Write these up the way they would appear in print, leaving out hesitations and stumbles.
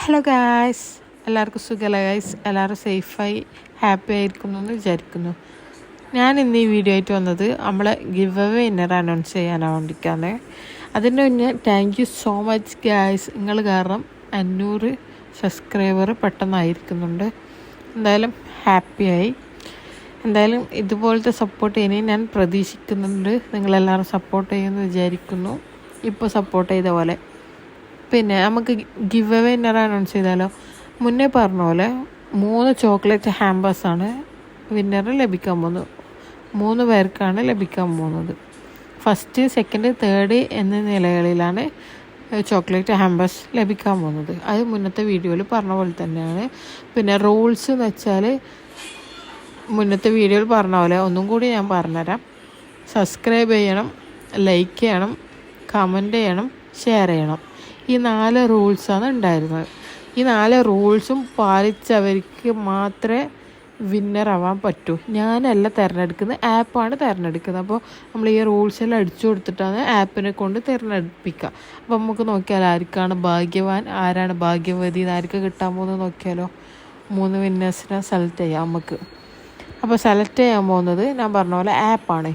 Hello guys, എല്ലാവർക്കും സുഖമല്ല guys? എല്ലാവരും സേഫായി happy ആയിരിക്കുന്നു എന്ന് വിചാരിക്കുന്നു. ഞാൻ ഇന്ന് ഈ വീഡിയോ ആയിട്ട് വന്നത് നമ്മളെ ഗിവ് അവേ വിന്നർ അനൗൺസ് ചെയ്യാനാണ് വേണ്ടിയിട്ടാണ്. അതിന് മുന്നേ thank you so much guys. നിങ്ങൾ കാരണം 500 സബ്സ്ക്രൈബർ പെട്ടെന്നായിരിക്കുന്നുണ്ട്. എന്തായാലും ഹാപ്പിയായി. എന്തായാലും ഇതുപോലത്തെ സപ്പോർട്ട് ഇനി ഞാൻ പ്രതീക്ഷിക്കുന്നുണ്ട്. നിങ്ങളെല്ലാവരും സപ്പോർട്ട് ചെയ്യുമെന്ന് വിചാരിക്കുന്നു, ഇപ്പോൾ സപ്പോർട്ട് ചെയ്ത പോലെ. പിന്നെ നമുക്ക് ഗിവ് അവേ വിന്നർ അനൗൺസ് ചെയ്താലോ? മുന്നേ പറഞ്ഞ പോലെ 3 ചോക്ലേറ്റ് ഹാമ്പേഴ്സാണ് വിന്നർ ലഭിക്കാൻ പോകുന്നത്. 3 പേർക്കാണ് ലഭിക്കാൻ പോകുന്നത്. ഫസ്റ്റ്, സെക്കൻഡ്, തേർഡ് എന്ന നിലകളിലാണ് ചോക്ലേറ്റ് ഹാമ്പേഴ്സ് ലഭിക്കാൻ പോകുന്നത്. അത് മുന്നത്തെ വീഡിയോയിൽ പറഞ്ഞ പോലെ തന്നെയാണ്. പിന്നെ റൂൾസ് എന്ന് വെച്ചാൽ മുന്നത്തെ വീഡിയോയിൽ പറഞ്ഞ പോലെ ഒന്നും കൂടി ഞാൻ പറഞ്ഞുതരാം. സബ്സ്ക്രൈബ് ചെയ്യണം, ലൈക്ക് ചെയ്യണം, കമൻറ്റ് ചെയ്യണം, ഷെയർ ചെയ്യണം. ഈ 4 റൂൾസാണ് ഉണ്ടായിരുന്നത്. ഈ 4 റൂൾസും പാലിച്ചവർക്ക് മാത്രമേ വിന്നറാവാൻ പറ്റൂ. ഞാനല്ല തിരഞ്ഞെടുക്കുന്നത്, ആപ്പാണ് തിരഞ്ഞെടുക്കുന്നത്. അപ്പോൾ നമ്മൾ ഈ റൂൾസെല്ലാം അടിച്ചു കൊടുത്തിട്ടാണ് ആപ്പിനെ കൊണ്ട് തിരഞ്ഞെടുപ്പിക്കുക. അപ്പോൾ നമുക്ക് നോക്കിയാൽ ആർക്കാണ് ഭാഗ്യവാൻ, ആരാണ് ഭാഗ്യവതി, ആർക്ക് കിട്ടാൻ പോകുന്നത് നോക്കിയാലോ. 3 വിന്നേഴ്സിനെ സെലക്ട് ചെയ്യാം നമുക്ക്. അപ്പോൾ സെലക്ട് ചെയ്യാൻ പോകുന്നത് ഞാൻ പറഞ്ഞ പോലെ ആപ്പാണ്.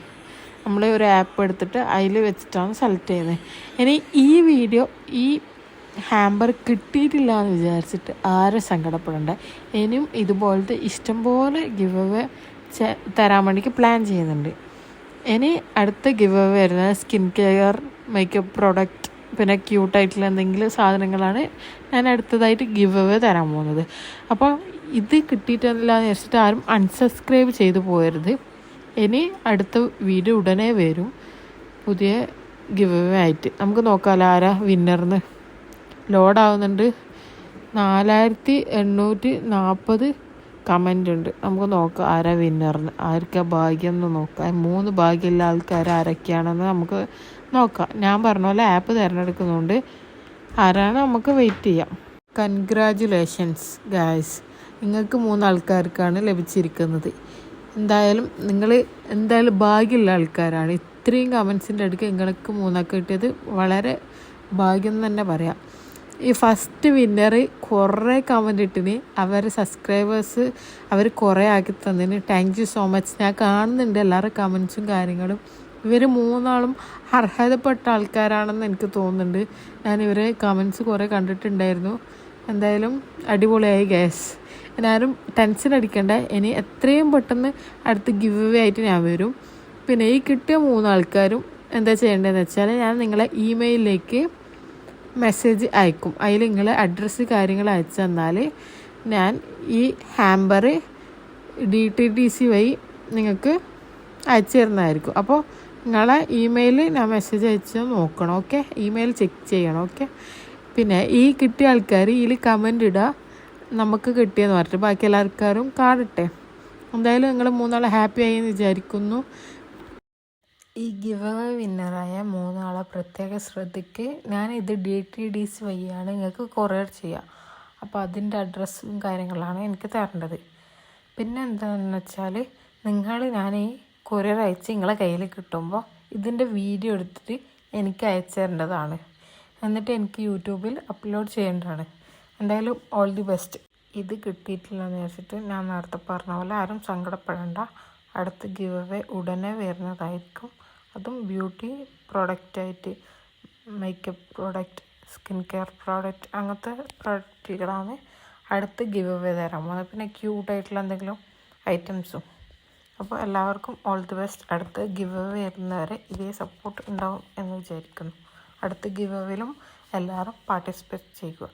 നമ്മൾ ഒരു ആപ്പ് എടുത്തിട്ട് അതിൽ വെച്ചിട്ടാണ് സെലക്ട് ചെയ്യുന്നത്. ഇനി ഈ വീഡിയോ ഈ ഹാമ്പർ കിട്ടിയിട്ടില്ല എന്ന് വിചാരിച്ചിട്ട് ആരും സങ്കടപ്പെടേണ്ട. ഇനിയും ഇതുപോലത്തെ ഇഷ്ടംപോലെ ഗിവ് അവേ തരാൻ വേണ്ടിക്ക് പ്ലാൻ ചെയ്യുന്നുണ്ട്. ഇനി അടുത്ത ഗിവ് അവേ വരുന്നത് സ്കിൻ കെയർ, മേക്കപ്പ് പ്രോഡക്റ്റ്, പിന്നെ ക്യൂട്ടായിട്ടുള്ള എന്തെങ്കിലും സാധനങ്ങളാണ് ഞാൻ അടുത്തതായിട്ട് ഗിവ് അവേ തരാൻ പോകുന്നത്. അപ്പോൾ ഇത് കിട്ടിയിട്ടില്ല എന്ന് വിചാരിച്ചിട്ട് ആരും അൺസബ്സ്ക്രൈബ് ചെയ്തു പോകരുത്. ഇനി അടുത്ത വീഡിയോ ഉടനെ വരും പുതിയ ഗിവ് അവേ ആയിട്ട്. നമുക്ക് നോക്കാമല്ലോ ആരാ വിന്നർന്ന്. ലോഡാവുന്നുണ്ട്. 4840 കമൻ്റ് ഉണ്ട്. നമുക്ക് നോക്കാം ആരാ വിന്നർന്ന്, ആർക്കാ ഭാഗ്യം എന്ന് നോക്കാം. 3 ഭാഗ്യമുള്ള ആൾക്കാർ ആരൊക്കെയാണെന്ന് നമുക്ക് നോക്കാം. ഞാൻ പറഞ്ഞ പോലെ ആപ്പ് തിരഞ്ഞെടുക്കുന്നതുകൊണ്ട് ആരാണ് നമുക്ക് വെയിറ്റ് ചെയ്യാം. കൺഗ്രാജുലേഷൻസ് ഗായ്സ്, നിങ്ങൾക്ക് 3 ആൾക്കാർക്കാണ് ലഭിച്ചിരിക്കുന്നത്. എന്തായാലും നിങ്ങൾ ഭാഗ്യമുള്ള ആൾക്കാരാണ്. ഇത്രയും കമൻസിൻ്റെ അടുക്ക് നിങ്ങൾക്ക് 3 കിട്ടിയത് വളരെ ഭാഗ്യം എന്ന് തന്നെ പറയാം. ഈ ഫസ്റ്റ് വിന്നർ കുറേ കമൻ്റ് ഇട്ടിന്, അവരെ സബ്സ്ക്രൈബേഴ്സ് അവർ കുറേ ആക്കി തന്നതിന് താങ്ക് യു സോ മച്ച്. ഞാൻ കാണുന്നുണ്ട് എല്ലാവരുടെ കമൻസും കാര്യങ്ങളും. ഇവർ 3 ആളും അർഹതപ്പെട്ട ആൾക്കാരാണെന്ന് എനിക്ക് തോന്നുന്നുണ്ട്. ഞാൻ ഇവരെ കമൻസ് കുറേ കണ്ടിട്ടുണ്ടായിരുന്നു. എന്തായാലും അടിപൊളിയായി ഗൈസ്. എല്ലാവരും ടെൻഷൻ അടിക്കേണ്ട. ഇനി എത്രയും പെട്ടെന്ന് അടുത്ത് ഗിവ് അവേ ആയിട്ട് ഞാൻ വരും. പിന്നെ ഈ കിട്ടിയ 3 ആൾക്കാരും എന്താ ചെയ്യേണ്ടതെന്ന് വെച്ചാൽ ഞാൻ നിങ്ങളെ ഇമെയിലിലേക്ക് മെസ്സേജ് അയക്കും. അതിൽ നിങ്ങൾ അഡ്രസ്സ് കാര്യങ്ങൾ അയച്ചു തന്നാൽ ഞാൻ ഈ ഹാമ്പർ DTDC വഴി നിങ്ങൾക്ക് അയച്ചു തരുന്നതായിരിക്കും. അപ്പോൾ നിങ്ങളെ ഇമെയിൽ ഞാൻ മെസ്സേജ് അയച്ച് നോക്കണം. ഓക്കെ, ഇമെയിൽ ചെക്ക് ചെയ്യണം. ഓക്കെ. പിന്നെ ഈ കിട്ടിയ ആൾക്കാർ ഇതിൽ കമൻ്റ് ഇടുക, നമുക്ക് കിട്ടിയെന്ന് പറഞ്ഞിട്ട് ബാക്കി എല്ലാ ആൾക്കാരും കാണട്ടെ. എന്തായാലും നിങ്ങൾ 3 ആളെ ഹാപ്പി ആയി എന്ന് വിചാരിക്കുന്നു. ഈ ഗിവ് അവേ വിന്നറായ 3 ആളെ പ്രത്യേക ശ്രദ്ധയ്ക്ക് ഞാൻ ഇത് DTDC വഴിയാണ് നിങ്ങൾക്ക് കൊറിയർ ചെയ്യുക. അപ്പോൾ അതിൻ്റെ അഡ്രസ്സും കാര്യങ്ങളാണ് എനിക്ക് തരേണ്ടത്. പിന്നെ എന്താണെന്ന് വെച്ചാൽ ഞാൻ ഈ കൊറിയർ അയച്ച് നിങ്ങളെ കയ്യിൽ കിട്ടുമ്പോൾ ഇതിൻ്റെ വീഡിയോ എടുത്തിട്ട് എനിക്ക് അയച്ചു തരേണ്ടതാണ്. എന്നിട്ട് എനിക്ക് യൂട്യൂബിൽ അപ്ലോഡ് ചെയ്യേണ്ടതാണ്. എന്തായാലും ഓൾ ദി ബെസ്റ്റ്. ഇത് കിട്ടിയിട്ടില്ല എന്ന് വെച്ചിട്ട് ഞാൻ നേരത്തെ പറഞ്ഞ പോലെ ആരും സങ്കടപ്പെടേണ്ട. അടുത്ത ഗിവ് അവേ ഉടനെ വരുന്നതായിരിക്കും. അതും ബ്യൂട്ടി പ്രോഡക്റ്റായിട്ട്, makeup product, skin care product, അങ്ങനത്തെ പ്രോഡക്റ്റുകളാണ് അടുത്ത് ഗിവ് അവേ തരാൻ പോകുന്നത്. പിന്നെ ക്യൂട്ടായിട്ടുള്ള എന്തെങ്കിലും ഐറ്റംസും. അപ്പോൾ എല്ലാവർക്കും ഓൾ ദി ബെസ്റ്റ്. അടുത്ത് ഗിവ് അവേ വരുന്നവരെ ഇതേ സപ്പോർട്ട് ഉണ്ടാവും എന്ന് വിചാരിക്കുന്നു. അടുത്ത ഗിവ് അവേയിലും എല്ലാവരും പാർട്ടിസിപ്പേറ്റ് ചെയ്യുക.